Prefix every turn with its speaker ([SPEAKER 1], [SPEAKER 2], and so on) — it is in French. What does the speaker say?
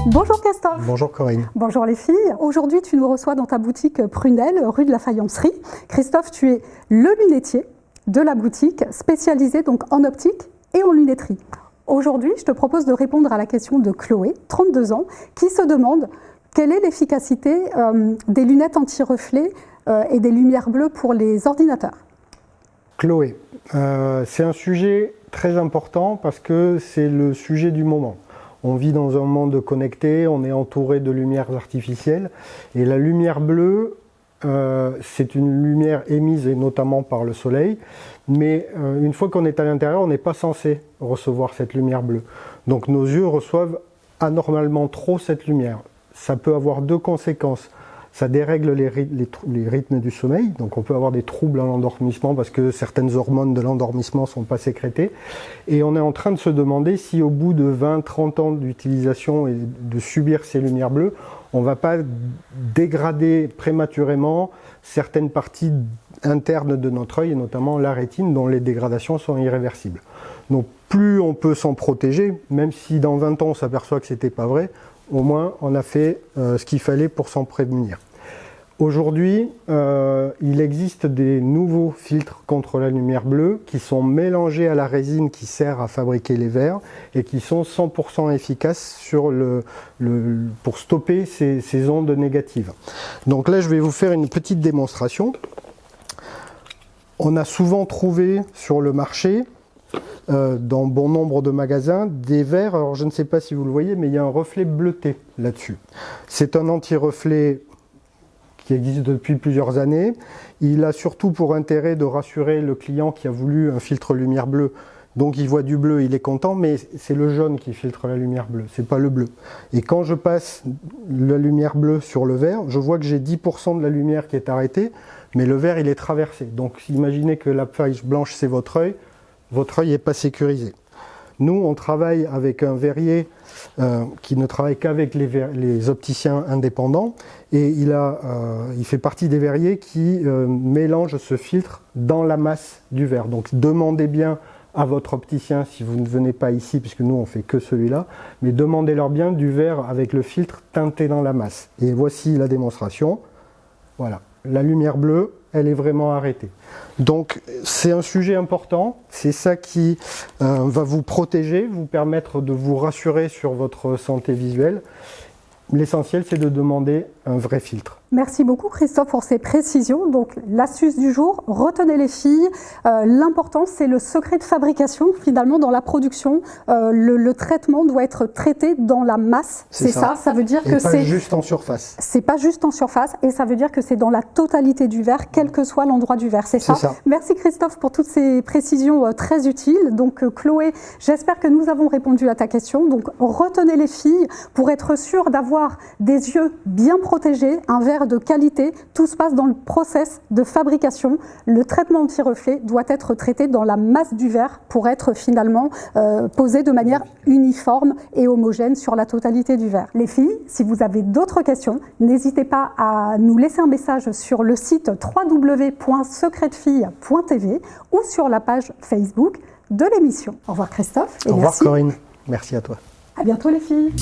[SPEAKER 1] Bonjour Christophe.
[SPEAKER 2] Bonjour Corinne.
[SPEAKER 1] Bonjour les filles. Aujourd'hui, tu nous reçois dans ta boutique Prunelle, rue de la Faïencerie. Christophe, tu es le lunetier de la boutique, spécialisée donc en optique et en lunetterie. Aujourd'hui, je te propose de répondre à la question de Chloé, 32 ans, qui se demande quelle est l'efficacité des lunettes anti-reflets et des lumières bleues pour les ordinateurs.
[SPEAKER 2] Chloé, c'est un sujet très important parce que c'est le sujet du moment. On vit dans un monde connecté, on est entouré de lumières artificielles et la lumière bleue, c'est une lumière émise et notamment par le soleil, mais une fois qu'on est à l'intérieur, on n'est pas censé recevoir cette lumière bleue. Donc nos yeux reçoivent anormalement trop cette lumière. Ça peut avoir deux conséquences. Ça dérègle les rythmes du sommeil, donc on peut avoir des troubles à l'endormissement parce que certaines hormones de l'endormissement ne sont pas sécrétées. Et on est en train de se demander si au bout de 20-30 ans d'utilisation et de subir ces lumières bleues, on ne va pas dégrader prématurément certaines parties internes de notre œil, et notamment la rétine, dont les dégradations sont irréversibles. Donc plus on peut s'en protéger, même si dans 20 ans on s'aperçoit que ce n'était pas vrai, au moins on a fait ce qu'il fallait pour s'en prémunir. Aujourd'hui, il existe des nouveaux filtres contre la lumière bleue qui sont mélangés à la résine qui sert à fabriquer les verres et qui sont 100% efficaces pour stopper ces ondes négatives. Donc là, je vais vous faire une petite démonstration. On a souvent trouvé sur le marché dans bon nombre de magasins, des verres, alors je ne sais pas si vous le voyez, mais il y a un reflet bleuté là-dessus. C'est un anti-reflet qui existe depuis plusieurs années. Il a surtout pour intérêt de rassurer le client qui a voulu un filtre lumière bleue. Donc il voit du bleu, il est content, mais c'est le jaune qui filtre la lumière bleue, c'est pas le bleu. Et quand je passe la lumière bleue sur le verre, je vois que j'ai 10% de la lumière qui est arrêtée, mais le verre il est traversé. Donc imaginez que la faille blanche c'est votre œil n'est pas sécurisé. Nous, on travaille avec un verrier qui ne travaille qu'avec les opticiens indépendants et il fait partie des verriers qui mélangent ce filtre dans la masse du verre. Donc demandez bien à votre opticien si vous ne venez pas ici, puisque nous on fait que celui-là, mais demandez-leur bien du verre avec le filtre teinté dans la masse. Et voici la démonstration. Voilà, la lumière bleue, elle est vraiment arrêtée. Donc c'est un sujet important, c'est ça qui va vous protéger, vous permettre de vous rassurer sur votre santé visuelle. L'essentiel, c'est de demander un vrai filtre.
[SPEAKER 1] Merci beaucoup Christophe pour ces précisions. Donc l'astuce du jour, retenez les filles. L'important, c'est le secret de fabrication. Finalement, dans la production, le traitement doit être traité dans la masse. C'est ça. Ça veut dire que c'est
[SPEAKER 2] juste en surface.
[SPEAKER 1] C'est pas juste en surface, et ça veut dire que c'est dans la totalité du verre, quel que soit l'endroit du verre. C'est ça. Merci Christophe pour toutes ces précisions très utiles. Donc Chloé, j'espère que nous avons répondu à ta question. Donc retenez les filles pour être sûr d'avoir des yeux bien protégés, un verre de qualité. Tout se passe dans le process de fabrication. Le traitement anti-reflet doit être traité dans la masse du verre pour être finalement posé de manière uniforme et homogène sur la totalité du verre. Les filles, si vous avez d'autres questions, n'hésitez pas à nous laisser un message sur le site www.secretfille.tv ou sur la page Facebook de l'émission. Au revoir Christophe.
[SPEAKER 2] Au revoir Corinne. Merci à toi.
[SPEAKER 1] À bientôt les filles.